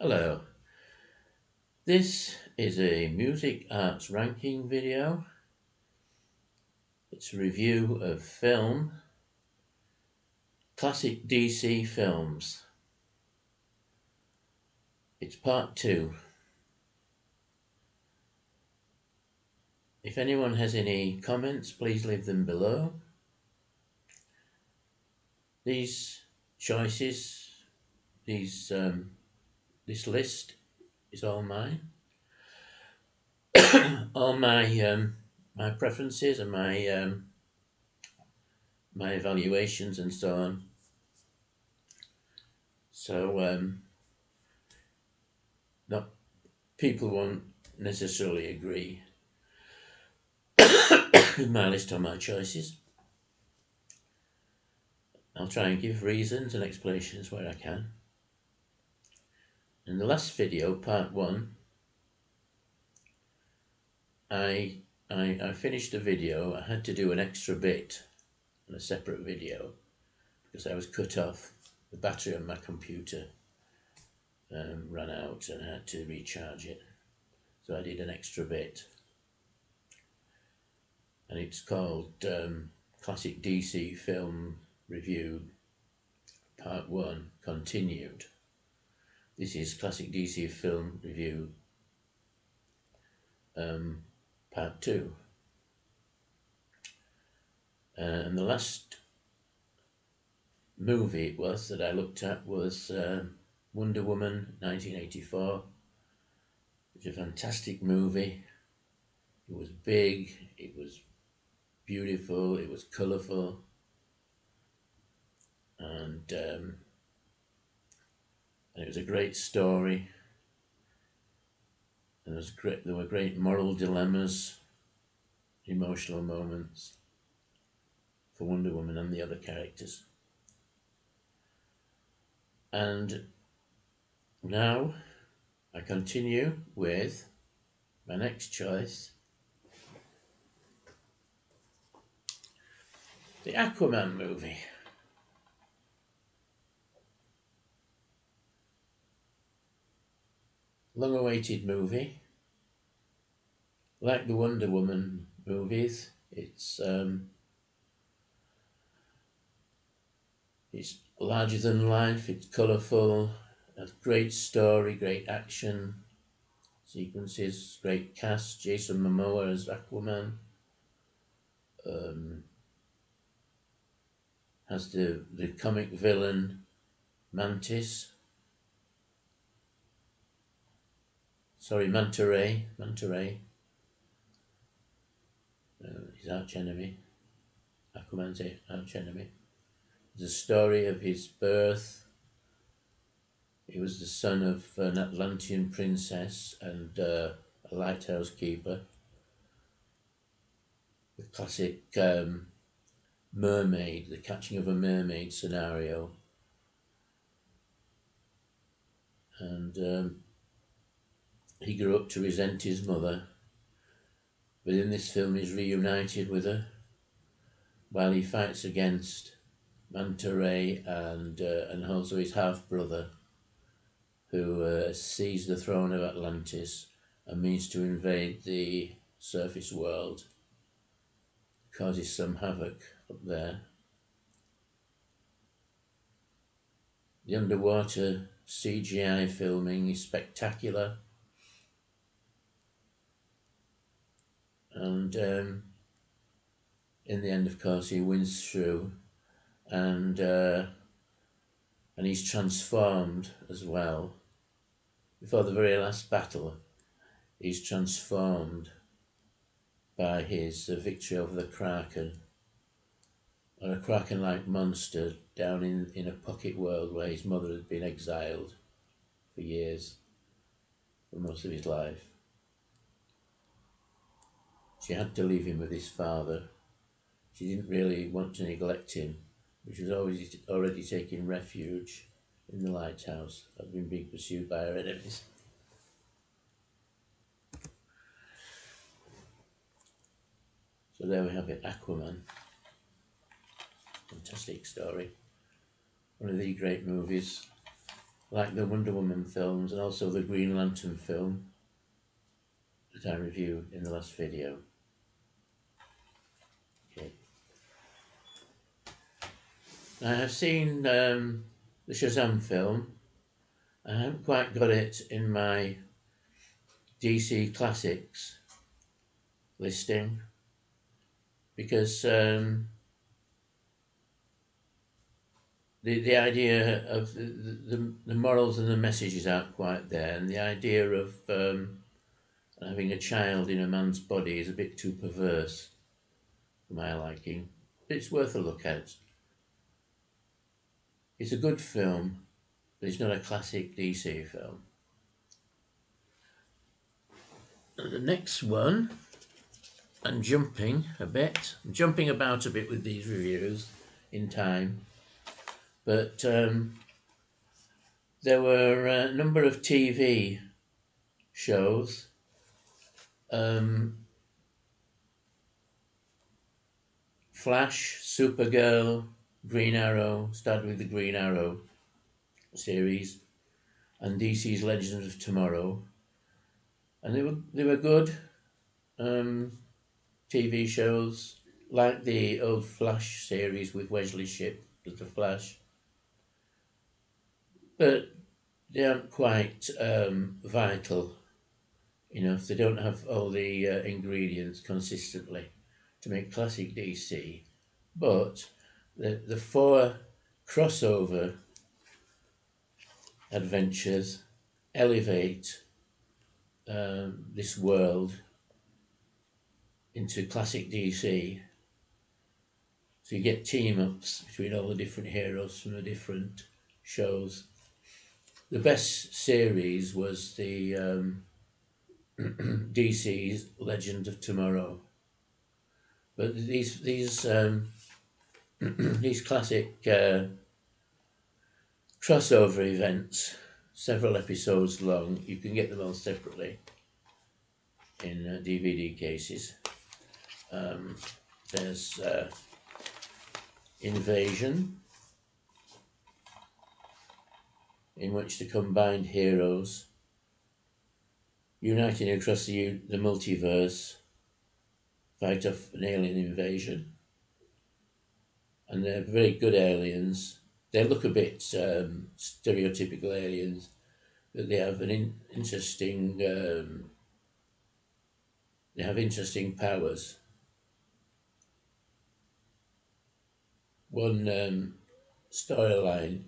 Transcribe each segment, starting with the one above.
Hello, this is a music arts ranking video. It's a review of film, classic DC films. It's part 2. If anyone has any comments, please leave them below. These choices, this list is all mine. All my preferences and my evaluations and so on. So not people won't necessarily agree with my list or my choices. I'll try and give reasons and explanations where I can. In the last video, part 1, I finished the video. I had to do an extra bit on a separate video because I was cut off. The battery on my computer ran out and I had to recharge it. So I did an extra bit. And it's called Classic DC Film Review Part 1 Continued. This is Classic DC Film Review Part 2. And the last movie it was that I looked at was Wonder Woman 1984. It's a fantastic movie. It was big, it was beautiful, it was colourful, and it was a great story. And there were great moral dilemmas, emotional moments for Wonder Woman and the other characters. And now I continue with my next choice, the Aquaman movie. Long-awaited movie. Like the Wonder Woman movies, it's larger than life, it's colourful, has great story, great action sequences, great cast. Jason Momoa as Aquaman. Has the comic villain Manta Ray, his arch enemy, Aquaman's arch enemy. There's a story of his birth. He was the son of an Atlantean princess and a lighthouse keeper. The classic mermaid, the catching of a mermaid scenario. And he grew up to resent his mother, but in this film he's reunited with her while he fights against Manta Ray and also his half-brother, who seized the throne of Atlantis and means to invade the surface world, causes some havoc up there. The underwater CGI filming is spectacular, and in the end, of course, he wins through, and he's transformed as well. Before the very last battle, he's transformed by his victory over the Kraken, or a Kraken-like monster down in a pocket world where his mother had been exiled for years, for most of his life. She had to leave him with his father. She didn't really want to neglect him, but she was already taking refuge in the lighthouse, having been pursued by her enemies. So there we have it, Aquaman. Fantastic story. One of the great movies like the Wonder Woman films and also the Green Lantern film that I reviewed in the last video. Okay. I have seen the Shazam film. I haven't quite got it in my DC Classics listing because the idea of the morals and the messages aren't quite there, and the idea of having a child in a man's body is a bit too perverse for my liking. But it's worth a look at. It's a good film, but it's not a classic DC film. And the next one, I'm jumping a bit. I'm jumping about a bit with these reviews in time. But there were a number of TV shows. Flash, Supergirl, Green Arrow, started with the Green Arrow series, and DC's Legends of Tomorrow. And they were good TV shows, like the old Flash series with Wesley Shipp as the Flash. But they aren't quite vital enough. They don't have all the ingredients consistently to make classic DC. But the four crossover adventures elevate this world into classic DC. So you get team-ups between all the different heroes from the different shows. The best series was the DC's Legend of Tomorrow. But these these classic crossover events, several episodes long, you can get them all separately in DVD cases. There's Invasion, in which the combined heroes uniting across the multiverse fight off an alien invasion. And they're very good aliens. They look a bit stereotypical aliens, but they have an interesting they have interesting powers. One storyline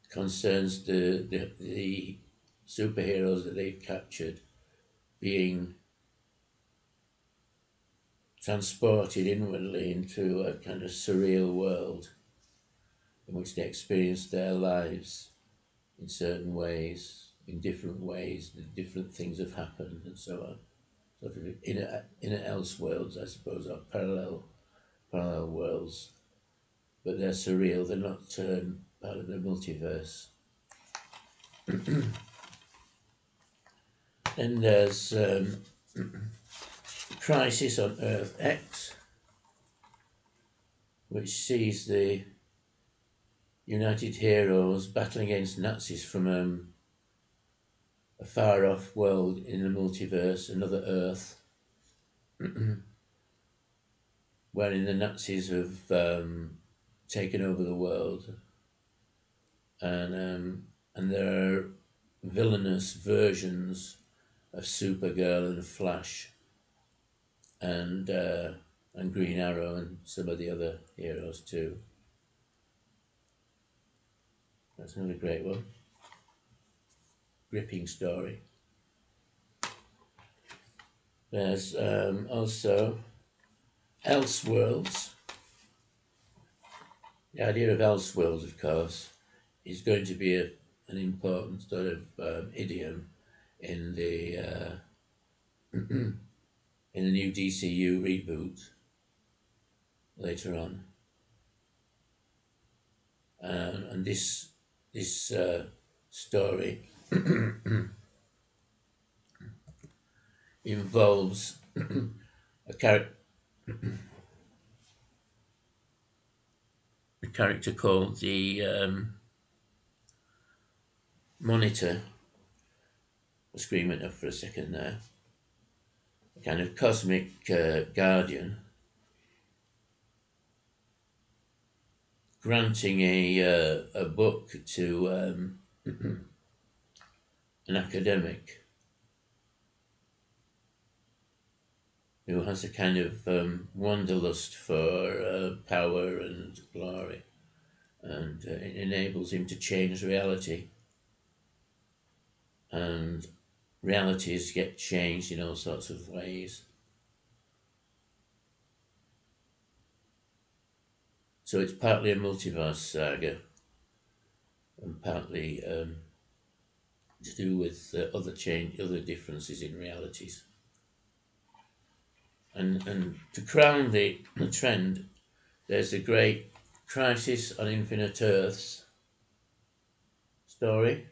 concerns the superheroes that they've captured being transported inwardly into a kind of surreal world in which they experience their lives in certain ways, in different ways, different things have happened and so on. Sort of inner else worlds, I suppose, are parallel worlds, but they're surreal, they're not part of the multiverse. Then there's Crisis on Earth X, which sees the United Heroes battling against Nazis from a far-off world in the multiverse, another Earth, wherein the Nazis have taken over the world, and there are villainous versions of Supergirl and Flash and Green Arrow and some of the other heroes too. That's another great one. Gripping story. There's also Elseworlds. The idea of Elseworlds, of course, is going to be an important sort of idiom in the in the new DCU reboot later on. And this story involves a character called the monitor, the screen went up for a second there, a kind of cosmic guardian, granting a book to an academic who has a kind of wanderlust for power and glory, and it enables him to change reality, and realities get changed in all sorts of ways. So it's partly a multiverse saga and partly to do with other differences in realities. And to crown the trend, there's a great Crisis on Infinite Earths story,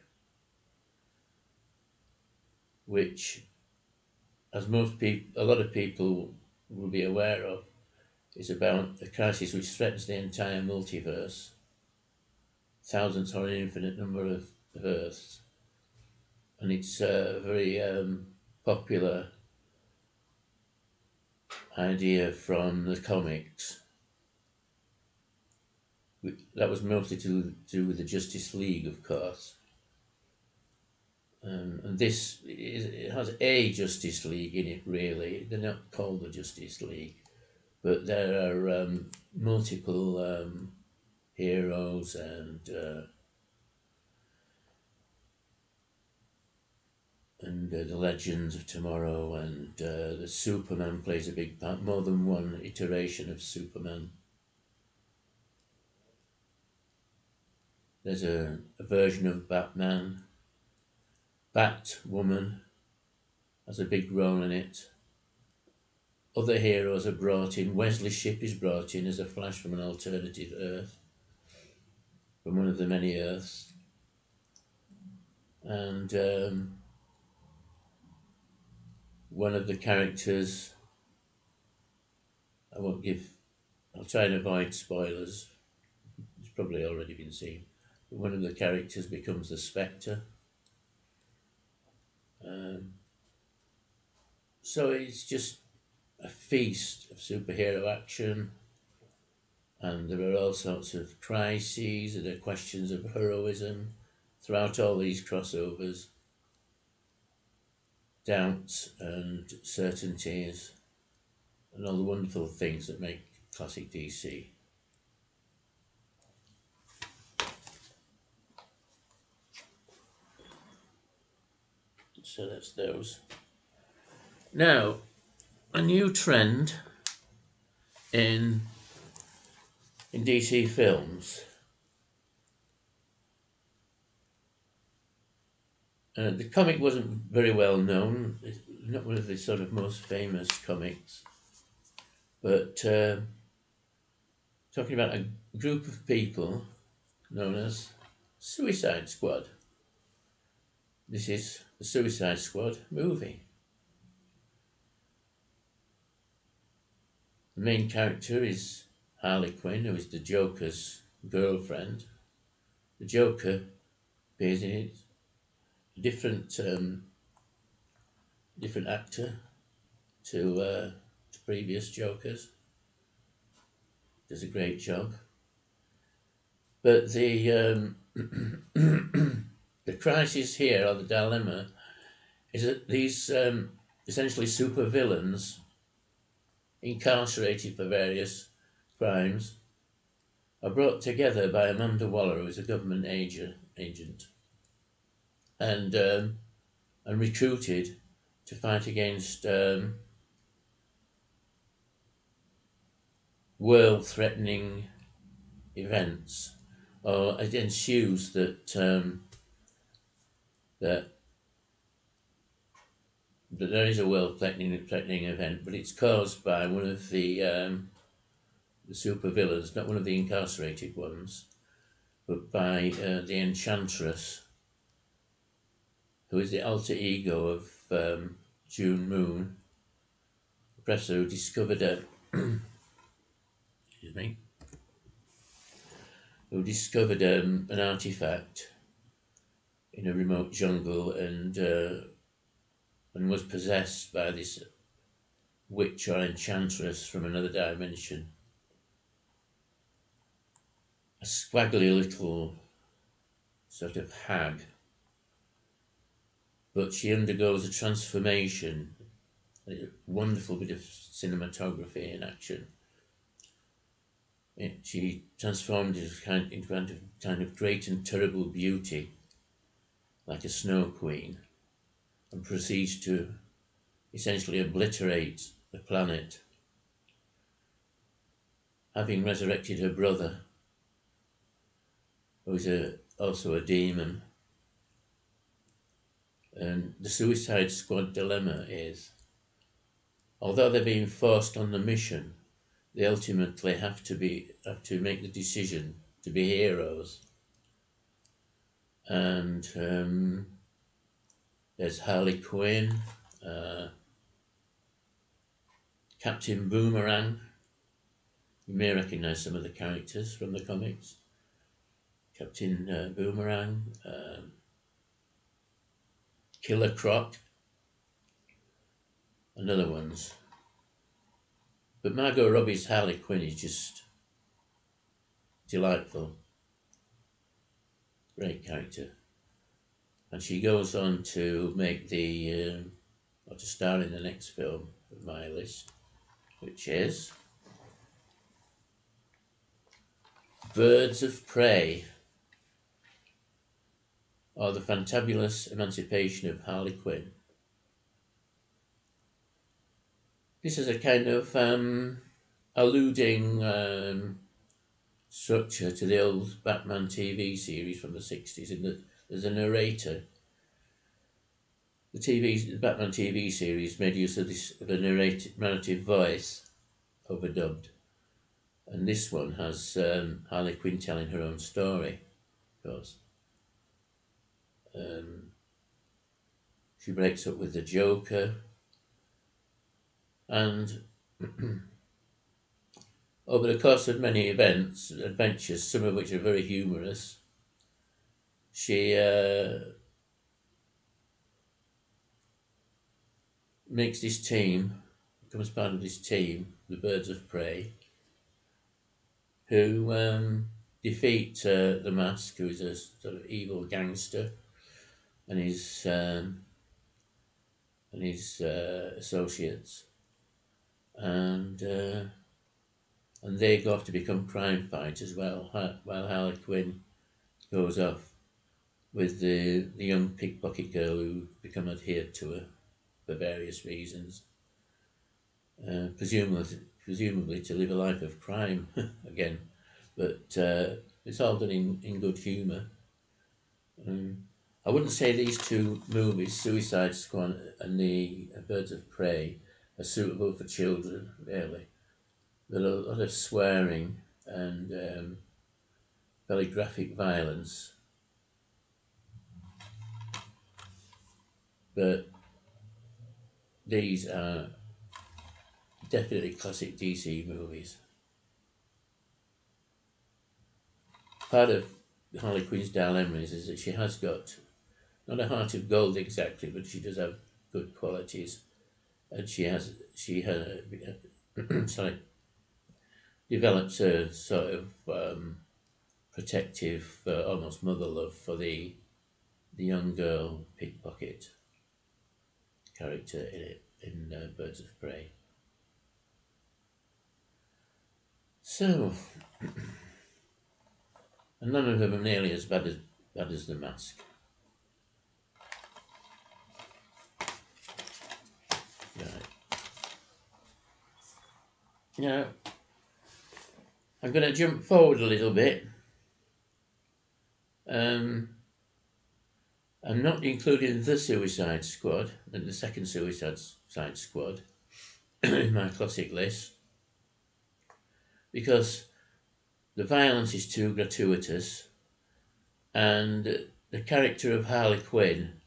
which, as a lot of people will be aware of, is about a crisis which threatens the entire multiverse, thousands or an infinite number of Earths, and it's a very popular idea from the comics. That was mostly to do with the Justice League, of course. And it has a Justice League in it, really. They're not called the Justice League, but there are multiple heroes and the Legends of Tomorrow, and the Superman plays a big part, more than one iteration of Superman. There's a version of Batman. Batwoman has a big role in it. Other heroes are brought in. Wesley Shipp is brought in as a Flash from an alternative Earth, from one of the many Earths. And one of the characters, I'll try and avoid spoilers, it's probably already been seen, but one of the characters becomes the Spectre. So it's just a feast of superhero action, and there are all sorts of crises, and there are questions of heroism throughout all these crossovers, doubts and certainties, and all the wonderful things that make classic DC. So that's those. Now, a new trend in DC films. The comic wasn't very well known. It's not one of the sort of most famous comics, but talking about a group of people known as Suicide Squad. This is the Suicide Squad movie. The main character is Harley Quinn, who is the Joker's girlfriend. The Joker appears in it, a different actor to previous Jokers. Does a great job. But the the crisis here, or the dilemma, is that these essentially super villains, incarcerated for various crimes, are brought together by Amanda Waller, who is a government agent, and recruited to fight against world-threatening events. Or it ensues that that there is a world-threatening event, but it's caused by one of the supervillains, not one of the incarcerated ones, but by the Enchantress, who is the alter ego of June Moon, the professor who discovered excuse me, who discovered an artifact in a remote jungle and was possessed by this witch or enchantress from another dimension. A squaggly little sort of hag, but she undergoes a transformation, a wonderful bit of cinematography in action. She transformed into kind of great and terrible beauty, like a snow queen, and proceeds to essentially obliterate the planet, having resurrected her brother, who is also a demon. And the Suicide Squad dilemma is, although they're being forced on the mission, they ultimately have to make the decision to be heroes. And there's Harley Quinn, Captain Boomerang. You may recognise some of the characters from the comics. Captain Boomerang, Killer Croc, and other ones. But Margot Robbie's Harley Quinn is just delightful. Great character. And she goes on to make or to star in the next film of my list, which is Birds of Prey, or The Fantabulous Emancipation of Harley Quinn. This is a kind of alluding structure to the old Batman TV series from the 60s, in that there's a narrator. The Batman TV series made use of a narrative voice, overdubbed. And this one has Harley Quinn telling her own story, of course. She breaks up with the Joker, and over the course of many adventures, some of which are very humorous, she makes this team, becomes part of this team, the Birds of Prey, who defeat the Mask, who is a sort of evil gangster, and his associates, and they go off to become crime fighters, while Harley Quinn goes off with the young pickpocket girl who become adhered to her for various reasons, presumably to live a life of crime again, but it's all done in good humour. I wouldn't say these two movies, Suicide Squad and the Birds of Prey, are suitable for children, really. There's a lot of swearing and very graphic violence, but these are definitely classic DC movies. Part of Harley Quinn's dilemma is that she has got not a heart of gold exactly, but she does have good qualities, and she has sorry, develops a sort of protective, almost mother love for the young girl pickpocket character in Birds of Prey. So, and none of them are nearly as bad as The Mask. Right. Now, I'm going to jump forward a little bit. I'm not including the Suicide Squad, the second Suicide Squad, in my classic list, because the violence is too gratuitous, and the character of Harley Quinn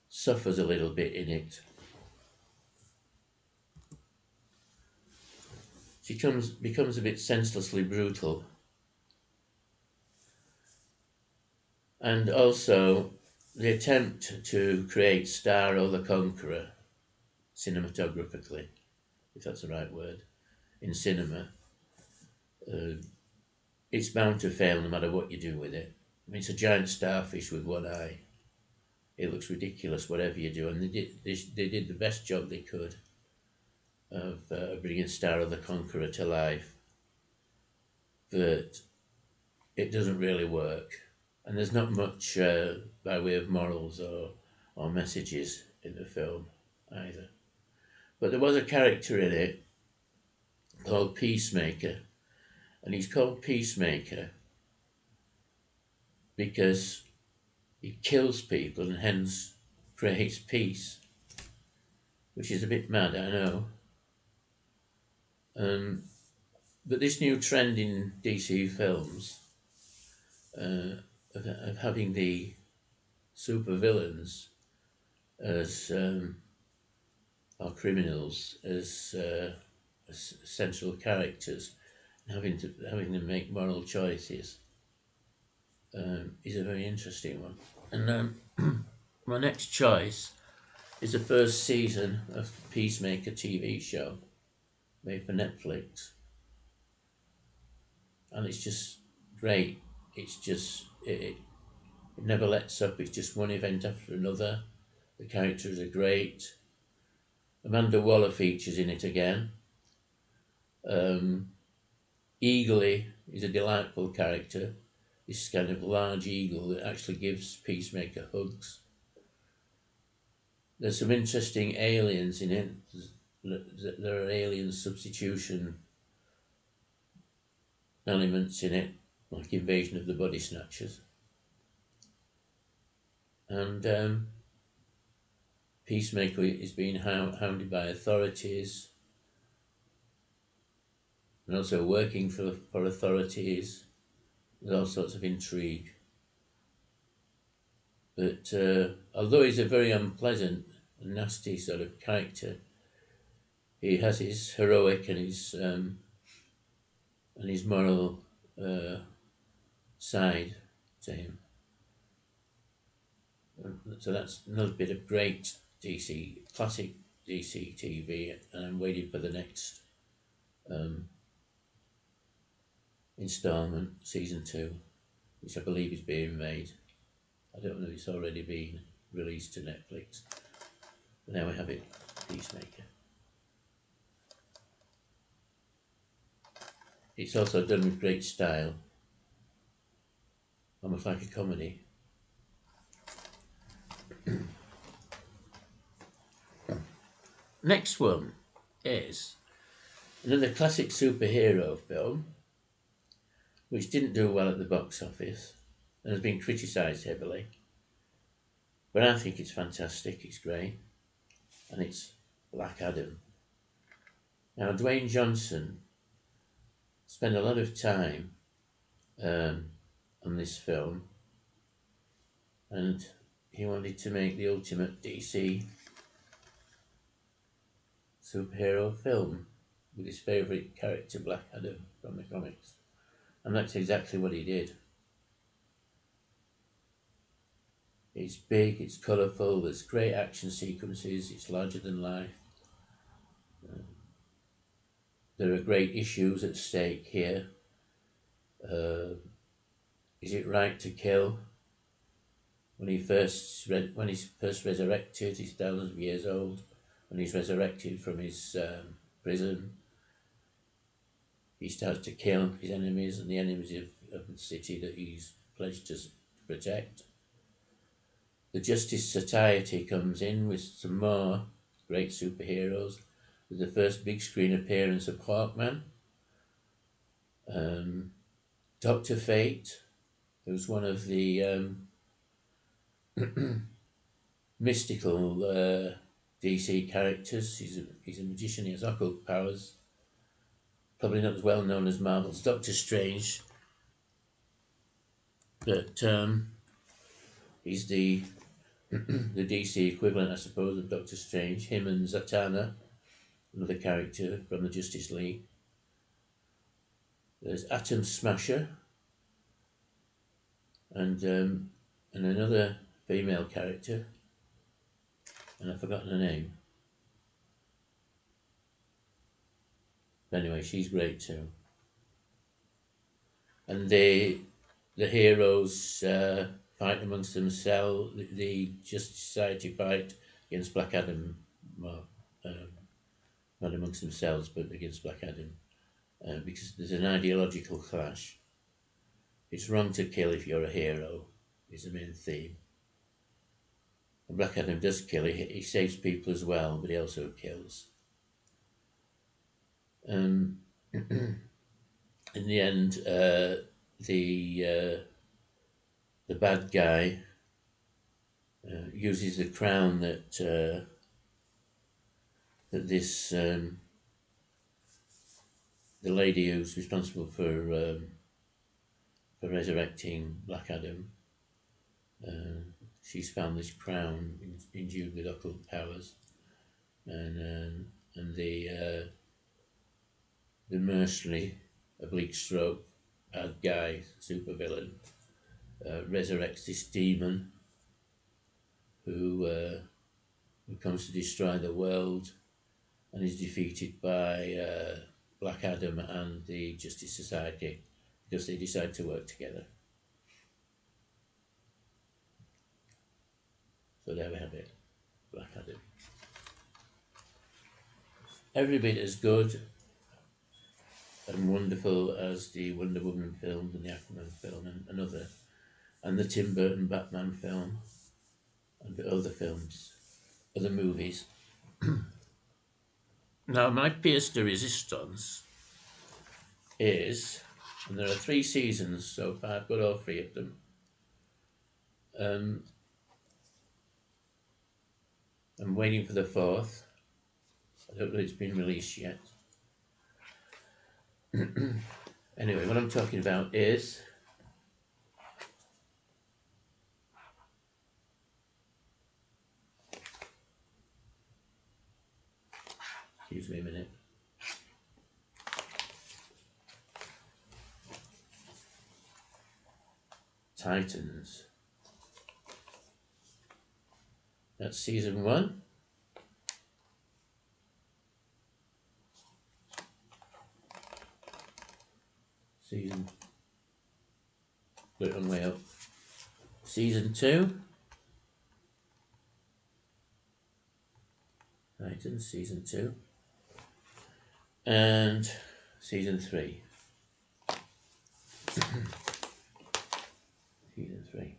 suffers a little bit in it. She becomes a bit senselessly brutal. And also, the attempt to create Starro the Conqueror cinematographically, if that's the right word, in cinema, it's bound to fail no matter what you do with it. I mean, it's a giant starfish with one eye. It looks ridiculous, whatever you do, and they did the best job they could of bringing Starro the Conqueror to life, but it doesn't really work, and there's not much by way of morals or messages in the film either. But there was a character in it called Peacemaker, and he's called Peacemaker because he kills people and hence creates peace, which is a bit mad, I know. But this new trend in DC films of having the supervillains as or criminals as central characters, and having them make moral choices is a very interesting one. And my next choice is the first season of Peacemaker TV show made for Netflix, and it's just great. It's just it never lets up. It's just one event after another. The characters are great. Amanda Waller features in it again. Eagly is a delightful character. This kind of large eagle that actually gives Peacemaker hugs. There's some interesting aliens in it. There are alien substitution elements in it, like Invasion of the Body Snatchers. And Peacemaker is being hounded by authorities and also working for authorities. There's all sorts of intrigue. But although he's a very unpleasant and nasty sort of character, he has his heroic and his moral side to him. So that's another bit of great classic DC TV, and I'm waiting for the next installment, season 2, which I believe is being made. I don't know if it's already been released to Netflix, but now we have it, Peacemaker. It's also done with great style, almost like a comedy. Next one is another classic superhero film, which didn't do well at the box office and has been criticised heavily. But I think it's fantastic, it's great, and it's Black Adam. Now, Dwayne Johnson spent a lot of time on this film, and he wanted to make the ultimate DC superhero film with his favourite character, Black Adam, from the comics. And that's exactly what he did. It's big, it's colourful, there's great action sequences, it's larger than life. There are great issues at stake here. Is it right to kill? When he's first resurrected, he's thousands of years old. When he's resurrected from his prison, he starts to kill his enemies and the enemies of the city that he's pledged to protect. The Justice Society comes in with some more great superheroes. With the first big screen appearance of Hawkman. Dr. Fate, who's one of the mystical DC characters. He's a magician, he has occult powers. Probably not as well known as Marvel's Doctor Strange, but he's the the DC equivalent, I suppose, of Doctor Strange. Him and Zatanna, another character from the Justice League. There's Atom Smasher, and another female character, and I've forgotten her name. But anyway, she's great too. And the heroes fight amongst themselves. The Justice Society fight against Black Adam. Well, not amongst themselves, but against Black Adam, because there's an ideological clash. It's wrong to kill if you're a hero, is the main theme. And Black Adam does kill. He saves people as well, but he also kills. In the end, the bad guy uses the crown that this the lady who's responsible for resurrecting Black Adam. She's found this crown endued with occult powers, and the mercenary, oblique stroke, bad guy, supervillain, resurrects this demon who comes to destroy the world, and is defeated by Black Adam and the Justice Society because they decide to work together. So there we have it, Black Adam. Every bit as good and wonderful as the Wonder Woman film and the Aquaman film and the Tim Burton Batman film and the other films, other movies. Now, my pièce de résistance is, and there are 3 seasons so far, I've got all 3 of them. I'm waiting for the 4th. I don't know if it's been released yet. Anyway, what I'm talking about is excuse me a minute. Titans. That's season 1. Put it on way up. Season 2. Titans, season 2. And season 3. Season 3.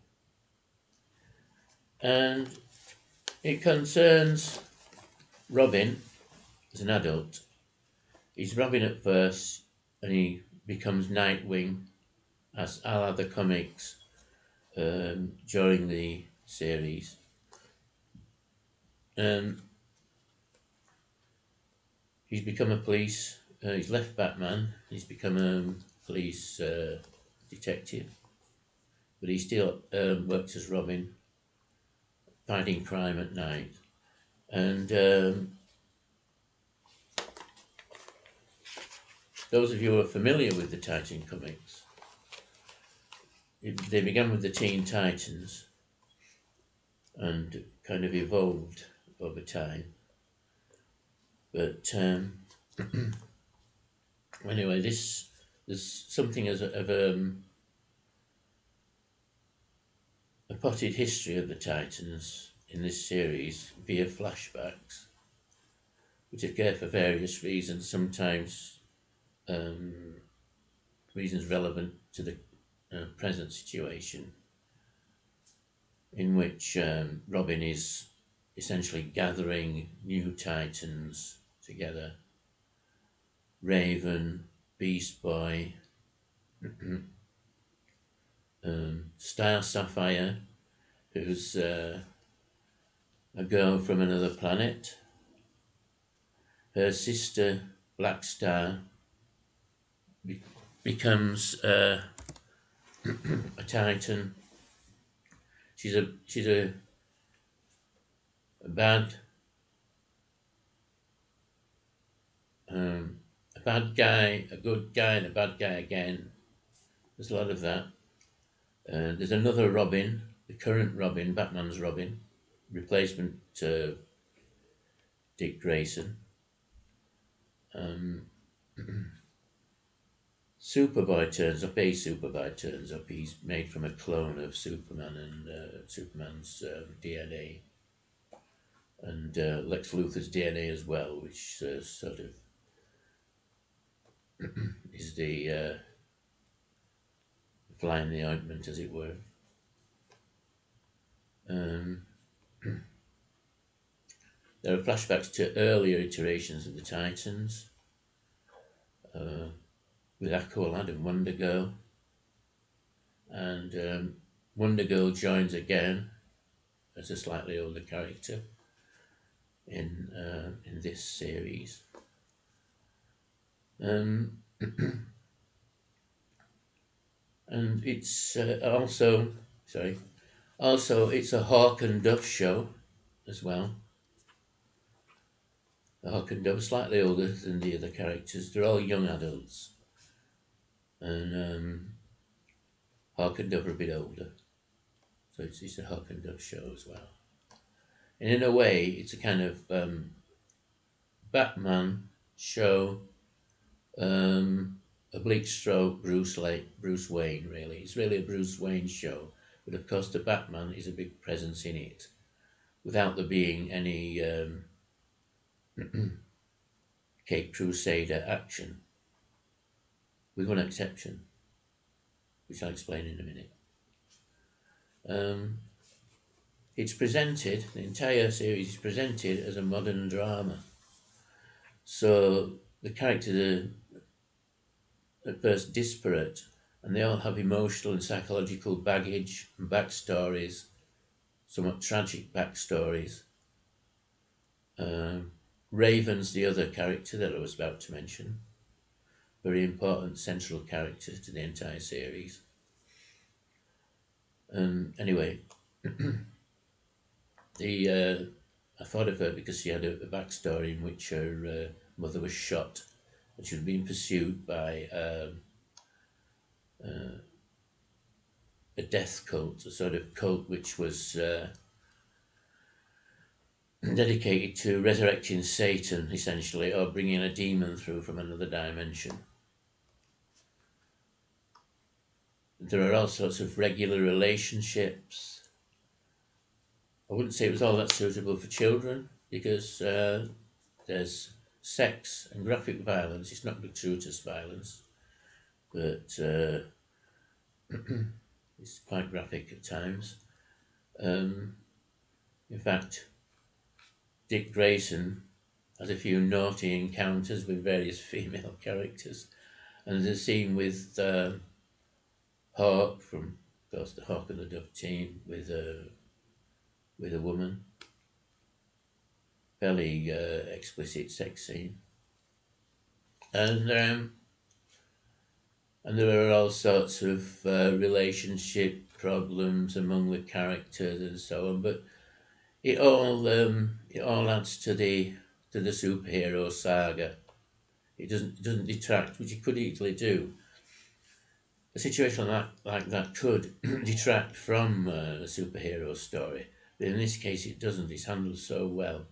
And it concerns Robin as an adult. He's Robin at first, and he becomes Nightwing, as a la the comics, during the series. He's become a police. He's left Batman. He's become a police detective, but he still works as Robin, fighting crime at night. And those of you who are familiar with the Titan comics, they began with the Teen Titans and kind of evolved over time. But anyway, there's something of a potted history of the Titans in this series via flashbacks, which occur for various reasons, sometimes reasons relevant to the present situation, in which Robin is essentially gathering new Titans together. Raven, Beast Boy, Star Sapphire, who's a girl from another planet. Her sister, Black Star, becomes a Titan. She's a bad guy, a good guy, and a bad guy again. There's a lot of that. There's another Robin the current Robin, Batman's Robin, replacement Dick Grayson. Superboy turns up, a Superboy turns up. He's made from a clone of Superman and Superman's DNA. And Lex Luthor's DNA as well, which sort of is the fly in the ointment, as it were. There are flashbacks to earlier iterations of the Titans, with Aqualad and Wonder Girl. And Wonder Girl joins again as a slightly older character in this series. And it's also it's a Hawk and Dove show as well. The Hawk and Dove are slightly older than the other characters. They're all young adults, and Hawk and Dove are a bit older. So it's a Hawk and Dove show as well. And in a way, it's a kind of Batman show, a bleak stroke Bruce Wayne, really. It's really a Bruce Wayne show. But of course, the Batman is a big presence in it, without there being any Cape Crusader action, with one exception, which I'll explain in a minute. It's presented, the entire series is presented as a modern drama. So the characters are at first disparate, and they all have emotional and psychological baggage and backstories, somewhat tragic backstories. Raven's the other character that I was about to mention. Very important central character to the entire series. Anyway, I thought of her because she had a backstory in which her mother was shot, and she was being pursued by a death cult, a sort of cult which was dedicated to resurrecting Satan, essentially, or bringing a demon through from another dimension. There are all sorts of regular relationships. I wouldn't say it was all that suitable for children, because there's sex and graphic violence. It's not gratuitous violence, but it's quite graphic at times. In fact, Dick Grayson has a few naughty encounters with various female characters, and there's a scene with Hawk from, of course, the Hawk and the Dove team with a woman. Fairly explicit sex scene, and there are all sorts of relationship problems among the characters and so on. But it all adds to the superhero saga. It doesn't detract, which it could easily do. A situation like that could detract from a superhero story, but in this case it doesn't. It's handled so well.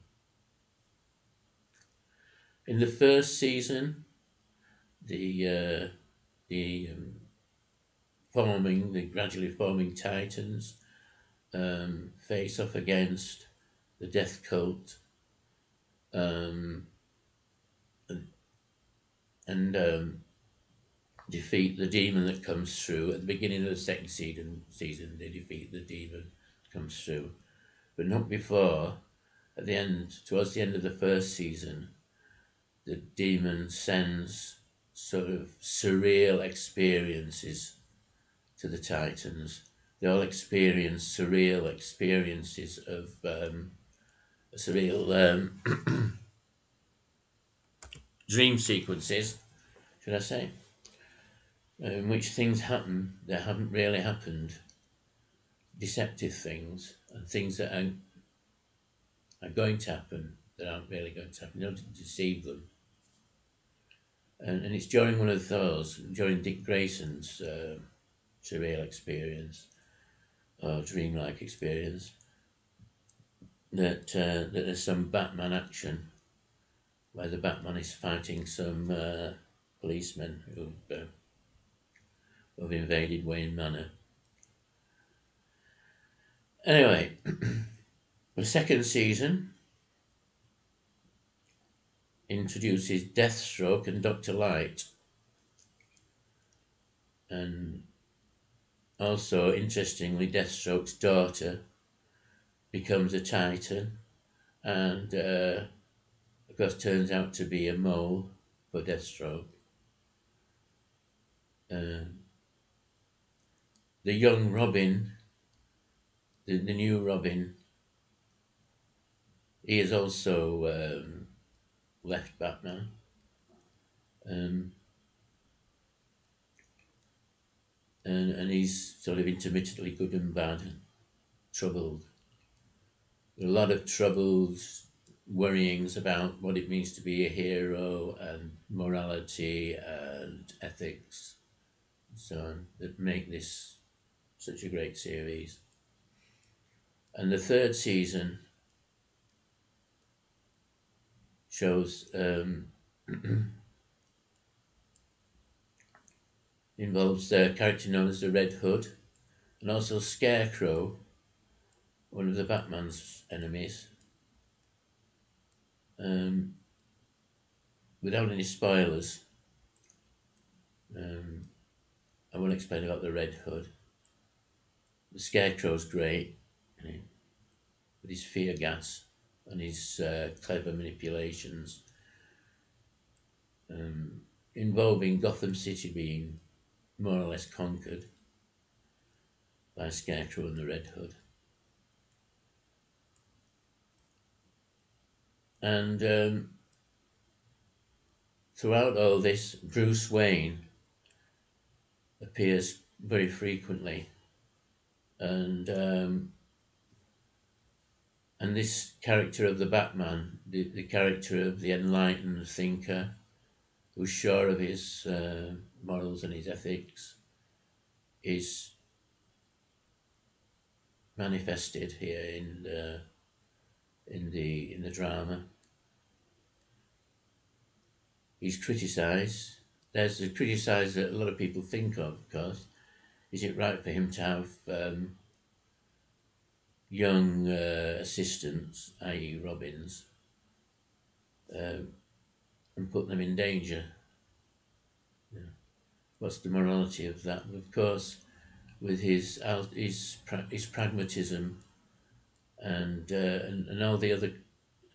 In the first season, the gradually forming Titans face off against the Death Cult, and defeat the demon that comes through. At the beginning of the second season, they defeat the demon that comes through, but not before. At the end, towards the end of the first season, the demon sends sort of surreal experiences to the Titans. They all experience surreal experiences of surreal dream sequences, should I say, in which things happen that haven't really happened, deceptive things, and things that are going to happen that aren't really going to happen, in order to deceive them. And it's during one of those, during Dick Grayson's surreal experience, or dreamlike experience, that there's some Batman action where the Batman is fighting some policemen who've invaded Wayne Manor. Anyway, the second season introduces Deathstroke and Dr. Light. And also, interestingly, Deathstroke's daughter becomes a Titan, and of course turns out to be a mole for Deathstroke. The young Robin, the new Robin, he has also left Batman. And he's sort of intermittently good and bad, troubled. A lot of troubles, worryings about what it means to be a hero and morality and ethics and so on that make this such a great series. And the third season shows involves a character known as the Red Hood, and also Scarecrow, one of the Batman's enemies. Without any spoilers, I won't explain about the Red Hood. The Scarecrow's great, with his fear gas and his clever manipulations, involving Gotham City being more or less conquered by Scarecrow and the Red Hood. And throughout all this, Bruce Wayne appears very frequently, and this character of the Batman, the character of the enlightened thinker, who's sure of his morals and his ethics, is manifested here in the drama. He's criticised. There's the criticised that a lot of people think of course. Is it right for him to have young assistants, i.e. Robins, and put them in danger? Yeah. What's the morality of that? Of course, with his pragmatism and all the other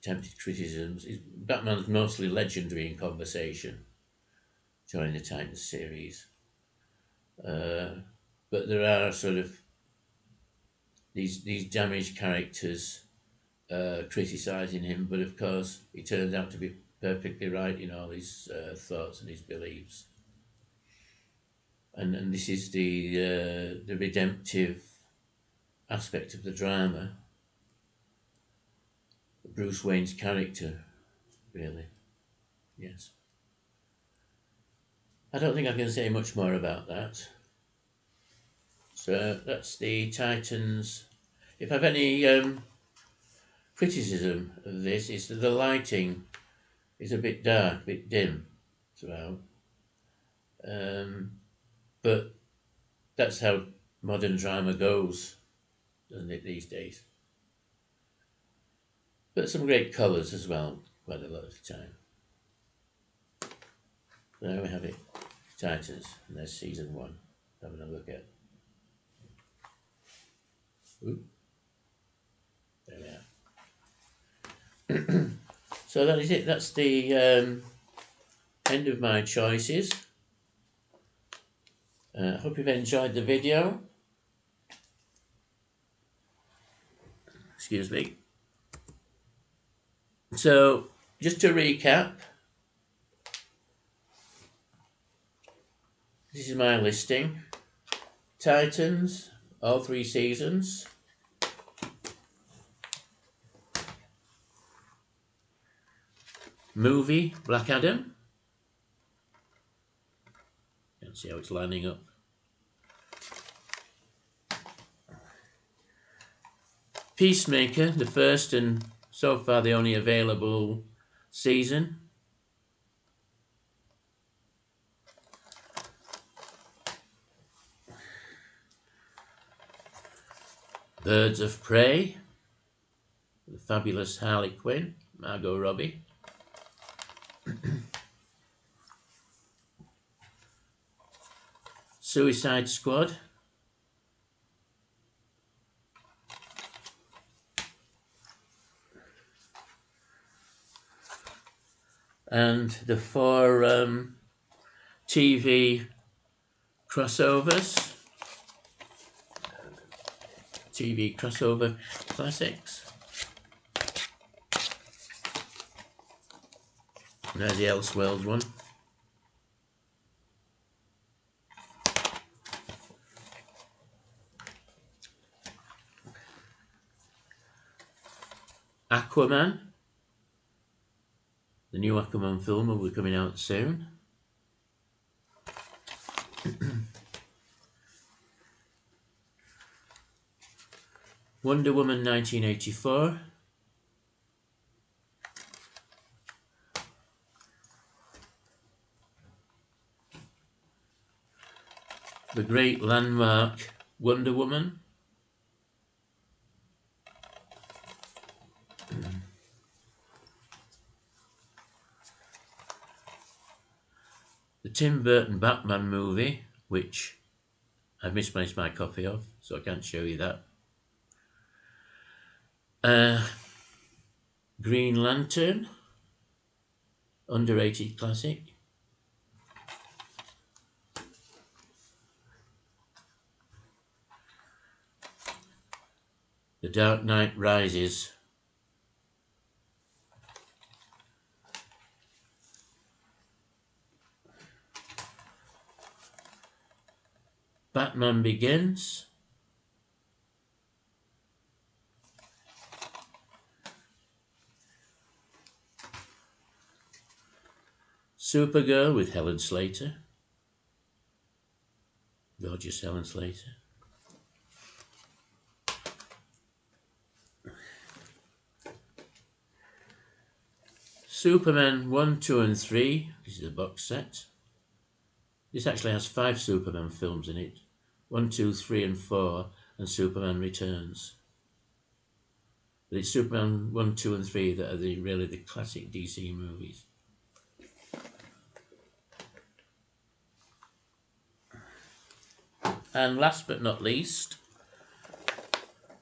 attempted criticisms, Batman's mostly legendary in conversation during the Titans series. But there are sort of these damaged characters criticising him, but of course he turns out to be perfectly right in all his thoughts and his beliefs. And this is the redemptive aspect of the drama. Bruce Wayne's character, really. Yes. I don't think I can say much more about that. So that's the Titans. If I have any criticism of this, is that the lighting is a bit dark, a bit dim throughout. But that's how modern drama goes, doesn't it, these days? But some great colours as well, quite a lot of the time. There we have it, Titans, and there's season 1. Having a look at. Ooh. There we are. So that is it. That's the end of my choices. I hope you've enjoyed the video. Excuse me. So, just to recap, this is my listing. Titans, all 3 seasons. Movie, Black Adam. Can't see how it's lining up. Peacemaker, the first and so far the only available season. Birds of Prey, the fabulous Harley Quinn, Margot Robbie. Suicide Squad. And the 4 TV crossovers. TV crossover classics. And there's the Elseworlds one. Aquaman. The new Aquaman film will be coming out soon. Wonder Woman 1984. The great landmark Wonder Woman. The Tim Burton Batman movie, which I've misplaced my copy of, so I can't show you that. Green Lantern, underrated classic. The Dark Knight Rises. Batman Begins. Supergirl with Helen Slater. Gorgeous Helen Slater. Superman 1, 2 and 3. This is a box set. This actually has 5 Superman films in it. 1, 2, 3 and 4 and Superman Returns. But it's Superman 1, 2 and 3 that are really the classic DC movies. And last but not least,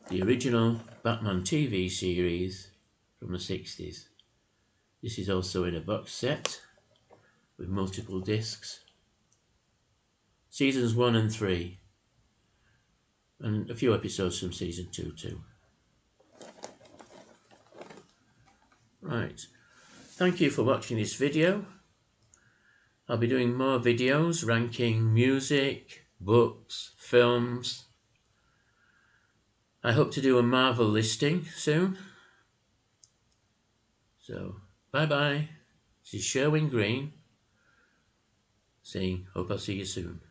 the original Batman TV series from the 60s. This is also in a box set with multiple discs. Seasons 1 and 3. And a few episodes from season 2 too. Right. Thank you for watching this video. I'll be doing more videos ranking music, books, films. I hope to do a Marvel listing soon. So, bye-bye. This is Sherwin Green saying, hope I'll see you soon.